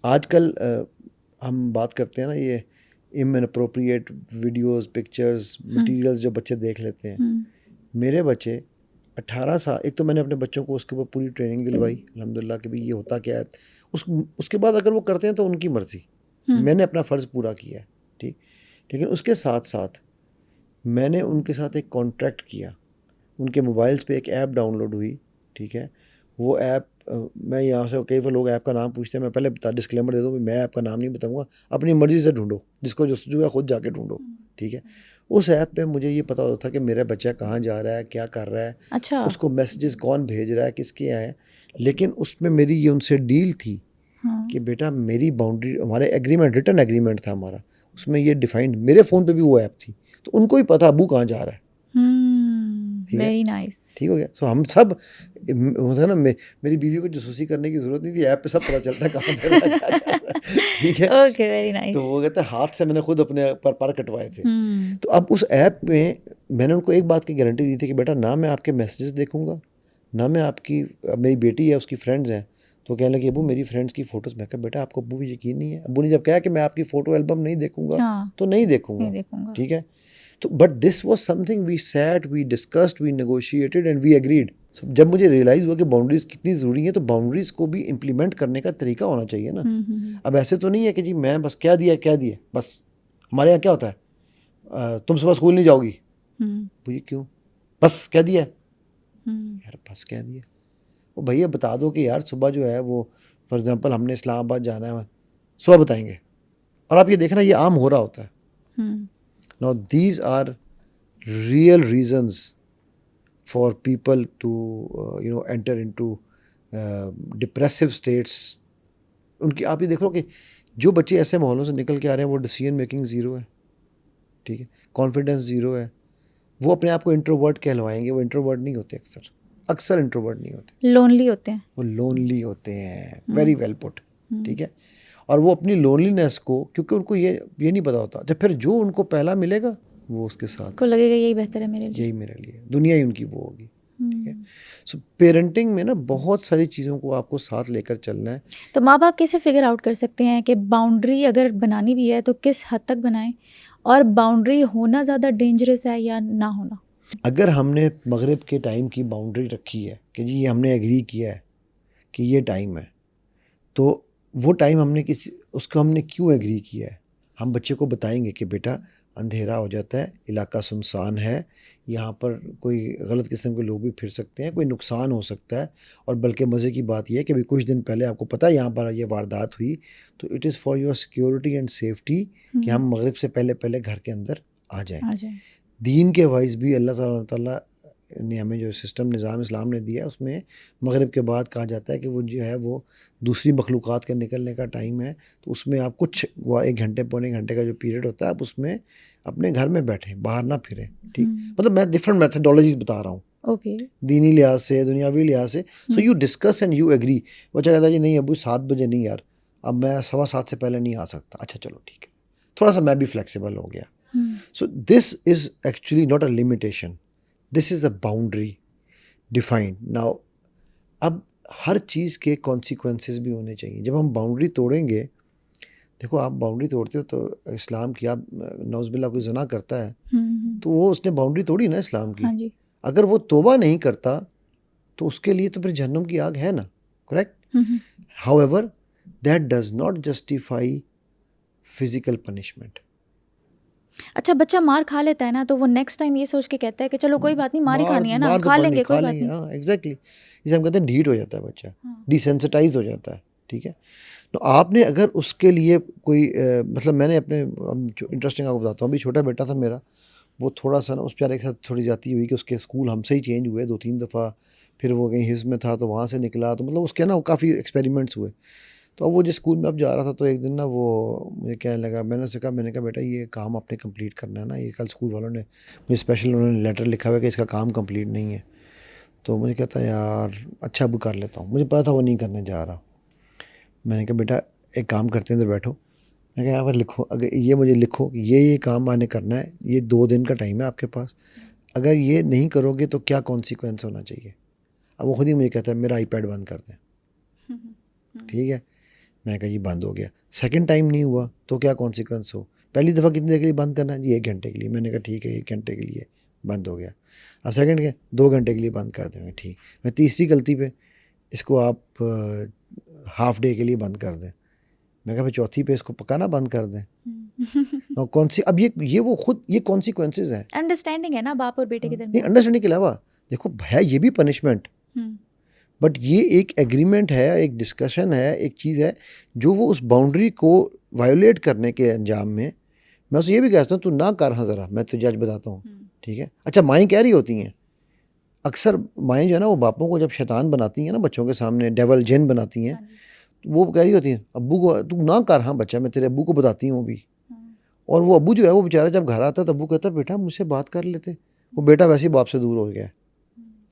आजकल हम बात करते हैं ना, ये इनअप्रोप्रिएट वीडियोस, पिक्चर्स, मटेरियल्स जो बच्चे देख लेते हैं। मेरे बच्चे 18 साल, एक तो मैंने अपने बच्चों को उसके ऊपर पूरी ट्रेनिंग दिलवाई अल्हम्दुलिल्लाह कि भाई ये होता क्या है। उसके बाद अगर वो करते हैं तो उनकी मर्ज़ी, मैंने अपना फ़र्ज़ पूरा किया है, ठीक। लेकिन उसके साथ साथ मैंने उनके साथ एक कॉन्ट्रैक्ट किया। उनके मोबाइल्स पे एक ऐप डाउनलोड हुई, ठीक है। वो ऐप मैं यहाँ से, कई बार लोग ऐप का नाम पूछते हैं, मैं पहले बता डिस्क्लेमर दे दूँ कि मैं ऐप का नाम नहीं बताऊँगा, अपनी मर्ज़ी से ढूंढो, जिसको जो है खुद जाके ढूंढो, ठीक है। उस ऐप पे मुझे ये पता होता था कि मेरा बच्चा कहाँ जा रहा है, क्या कर रहा है, अच्छा। उसको मैसेजेस कौन भेज रहा है, किसके आए हैं। लेकिन उसमें मेरी ये उनसे डील थी हाँ। कि बेटा मेरी बाउंड्री, हमारे एग्रीमेंट, रिटर्न एग्रीमेंट था हमारा, उसमें ये डिफाइंड, मेरे फ़ोन पे भी वो ऐप थी, तो उनको ही पता अबू कहाँ जा रहा है, ठीक है। Very nice. ठीक हो गया। सो हम सब होता है ना, मेरी बीवी को जासूसी करने की ज़रूरत नहीं थी, ऐप पे सब पता चलता है कहाँ पे रहा, क्या कर रहा है, ठीक है। ओके, वेरी तो नाइस। वो कहते हैं हाथ से मैंने खुद अपने पर कटवाए थे। तो अब उस ऐप में मैंने उनको एक बात की गारंटी दी थी कि बेटा ना मैं आपके मैसेजेस देखूंगा, ना मैं आपकी, मेरी बेटी है उसकी फ्रेंड्स हैं, तो कहने लगी अबू मेरी फ्रेंड्स की फ़ोटोज़। मैं कहा बेटा आपको अबू भी यकीन नहीं है। अबू ने जब कहा कि मैं आपकी फ़ोटो एल्बम नहीं देखूंगा हाँ, तो नहीं नहीं देखूंगा, देखूंगा। ठीक है। तो but this was something we sat, we discussed, we negotiated and we agreed. जब मुझे रियलाइज़ हुआ कि बाउंड्रीज़ कितनी ज़रूरी है, तो बाउंड्रीज़ को भी इम्प्लीमेंट करने का तरीका होना चाहिए ना। अब ऐसे तो नहीं है कि जी मैं बस कह दिया बस। हमारे यहाँ क्या होता है, तुम सुबह स्कूल नहीं जाओगी, भैया क्यों, बस कह दिया। यार बस कह दिया, वो भैया बता दो कि यार सुबह जो है वो, फॉर एग्जांपल हमने इस्लामाबाद जाना है, सुबह बताएंगे। और आप ये देखना ये आम हो रहा होता है। Now these are real reasons for people to enter into depressive states. उनकी आप ये देख लो कि जो बच्चे ऐसे माहौलों से निकल के आ रहे हैं वो डिसीजन मेकिंग ज़ीरो है, ठीक है, कॉन्फिडेंस ज़ीरो है। वो अपने आप को इंट्रोवर्ट कहलवाएंगे, वो इंट्रोवर्ट नहीं होते, अक्सर अक्सर इंट्रोवर्ट नहीं होते, लोनली होते हैं। वो लोनली होते हैं। वेरी वेल पुट, ठीक है। और वो अपनी लोनलीनेस को, क्योंकि उनको ये नहीं पता होता, जब फिर जो उनको पहला मिलेगा वो उसके साथ को लगेगा यही बेहतर है मेरे लिए। यही मेरे लिए, दुनिया ही उनकी वो होगी, ठीक है। सो पेरेंटिंग में ना बहुत सारी चीज़ों को आपको साथ लेकर चलना है। तो माँ बाप कैसे फिगर आउट कर सकते हैं कि बाउंड्री अगर बनानी भी है तो किस हद तक बनाएं, और बाउंड्री होना ज़्यादा डेंजरस है या ना होना? अगर हमने मगरिब के टाइम की बाउंड्री रखी है कि जी हमने एग्री किया है कि ये टाइम है, तो वो टाइम हमने उसको हमने क्यों एग्री किया है, हम बच्चे को बताएंगे कि बेटा अंधेरा हो जाता है, इलाका सुनसान है, यहाँ पर कोई गलत किस्म के लोग भी फिर सकते हैं, कोई नुकसान हो सकता है। और बल्कि मज़े की बात यह है कि अभी कुछ दिन पहले आपको पता है यहाँ पर ये वारदात हुई, तो it is for your security and safety कि हम मगरिब से पहले पहले घर के अंदर आ जाएं। आ जाए। दीन के वाइज भी अल्लाह ताला ने हमें जो सिस्टम निज़ाम इस्लाम ने दिया है, उसमें मगरिब के बाद कहा जाता है कि वो जो है वो दूसरी मखलूक़ात के निकलने का टाइम है। तो उसमें आप कुछ वो 1 घंटे पौने घंटे का जो पीरियड होता है, आप उसमें अपने घर में बैठें, बाहर ना फिरें, ठीक। मतलब मैं डिफरेंट मेथडोलॉजीज बता रहा हूँ, ओके। दीनी लिहाज से, दुनियावी लिहाज से। So you discuss and you agree. बच्चा कहता है जी नहीं अबू 7 बजे नहीं यार, अब मैं 7:15 से पहले नहीं आ सकता। अच्छा चलो ठीक है, थोड़ा सा मैं भी फ्लेक्सिबल हो गया। So this is actually not a limitation, this is a boundary defined. Now अब हर चीज़ के कॉन्सिक्वेंसेस भी होने चाहिए। जब हम बाउंड्री तोड़ेंगे, देखो आप बाउंड्री तोड़ते हो तो इस्लाम की, आप नौज़बिल्ला कोई ज़ना करता है तो वो उसने बाउंड्री तोड़ी ना इस्लाम की। हाँ जी। अगर वो तौबा नहीं करता तो उसके लिए तो फिर जहन्नम की आग है ना, correct. However that does not justify physical punishment. अच्छा, बच्चा मार खा लेता है ना, तो वो नेक्स्ट टाइम ये सोच के कहता है कि चलो कोई बात नहीं, मार ही मार खानी है ना, मार तो खा पड़नी, लेंगे, खा कोई बात लेंगे, नहीं। हाँ एग्जैक्टली। जिसे हम कहते हैं ढीठ हो जाता है बच्चा, हाँ। डिसेंसिटाइज हो जाता है, ठीक है। तो आपने अगर उसके लिए कोई मतलब मैंने अपने, इंटरेस्टिंग आपको बताता हूँ, अभी छोटा बेटा था मेरा, वो थोड़ा सा ना उस प्यारे के साथ थोड़ी जाती हुई कि उसके स्कूल हमसे ही चेंज हुए 2-3 दफ़ा। फिर वो कहीं हिज़्ब में था तो वहाँ से निकला, तो मतलब उसके ना काफ़ी एक्सपेरिमेंट्स हुए। तो अब वो जिस स्कूल में अब जा रहा था, तो एक दिन ना वो मुझे कहने लगा, मैंने कहा बेटा ये काम आपने कंप्लीट करना है ना, ये कल स्कूल वालों ने मुझे स्पेशल उन्होंने लेटर लिखा हुआ है कि इसका काम कंप्लीट नहीं है। तो मुझे कहता यार अच्छा अब कर लेता हूँ, मुझे पता था वो नहीं करने जा रहा। मैंने कहा बेटा एक काम करते हैं, इधर बैठो। मैं कहा अगर लिखो, अगर ये मुझे लिखो कि ये काम आने करना है, ये 2 दिन का टाइम है आपके पास, अगर ये नहीं करोगे तो क्या कॉन्सिक्वेंस होना चाहिए। अब वो खुद ही मुझे कहता है मेरा आईपैड बंद कर दें, ठीक है। मैं कहा जी बंद हो गया। सेकंड टाइम नहीं हुआ तो क्या कॉन्सिक्वेंस हो? पहली दफ़ा कितनी देर के लिए बंद करना है जी? 1 घंटे के लिए। मैंने कहा ठीक है 1 घंटे के लिए बंद हो गया। अब सेकंड के 2 घंटे के लिए बंद कर देंगे, ठीक। मैं तीसरी गलती पे इसको आप हाफ डे के लिए बंद कर दें। मैं कहा भाई चौथी पे इसको पकाना बंद कर दें। और कौन सी अब ये वो खुद ये कॉन्सिक्वेंसेज हैं। अंडरस्टैंडिंग है ना बाप और बेटे के नहीं, दरमियान। अंडरस्टैंडिंग के अलावा देखो है ये भी पनिशमेंट, बट ये एक एग्रीमेंट है, एक डिस्कशन है, एक चीज़ है जो वो उस बाउंड्री को वायोलेट करने के अंजाम में मैं उसे ये भी कहता हूँ तू ना कर, हाँ ज़रा मैं तुझे आज बताता हूँ, ठीक है। अच्छा माएँ कह रही होती हैं, अक्सर माएँ जो है ना वो बापों को जब शैतान बनाती हैं ना बच्चों के सामने, डेवल जिन बनाती हैं, तो वो कह रही होती हैं अब्बू को तू ना कर, हाँ बच्चा मैं तेरे अब्बू को बताती हूँ अभी। और वो अब्बू जो है वो बेचारा जब घर आता है तो अब्बू कहता बेटा मुझसे बात कर लेते, वो बेटा वैसे ही बाप से दूर हो गया,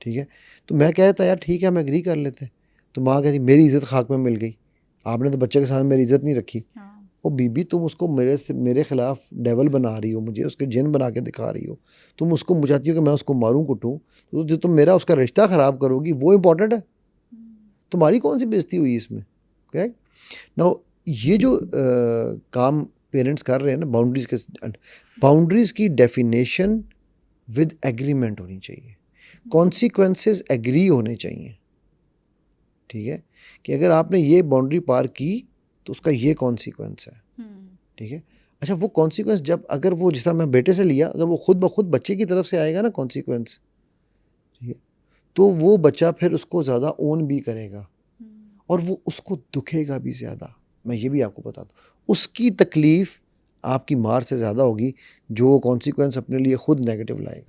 ठीक है। तो मैं कहता यार ठीक है हम एग्री कर लेते। तो माँ कहती मेरी इज़्ज़त खाक में मिल गई, आपने तो बच्चे के सामने मेरी इज़्ज़त नहीं रखी। ओ बीबी तुम उसको मेरे ख़िलाफ़ डेवल बना रही हो, मुझे उसके जिन बना के दिखा रही हो, तुम उसको चाहती हो कि मैं उसको मारूं कुटूं, तो जो तुम मेरा उसका रिश्ता ख़राब करोगी वो इम्पोर्टेंट है, तुम्हारी कौन सी बेइज्जती हुई इसमें? करेक्ट। नाउ ये जो काम पेरेंट्स कर रहे हैं ना बाउंड्रीज़ की डेफिनेशन विद एग्रीमेंट होनी चाहिए, कॉन्सिक्वेंसेस एग्री होने चाहिए, ठीक है, कि अगर आपने ये बाउंड्री पार की तो उसका ये कॉन्सिक्वेंस है, ठीक है। अच्छा वो कॉन्सिक्वेंस जब अगर वो जिस तरह मैं बेटे से लिया, अगर वो खुद ब खुद बच्चे की तरफ से आएगा ना कॉन्सिक्वेंस, ठीक है, तो वो बच्चा फिर उसको ज़्यादा ओन भी करेगा और वो उसको दुखेगा भी ज़्यादा। मैं ये भी आपको बता दूँ, उसकी तकलीफ़ आपकी मार से ज़्यादा होगी जो कॉन्सिक्वेंस अपने लिए खुद नेगेटिव लाएगा।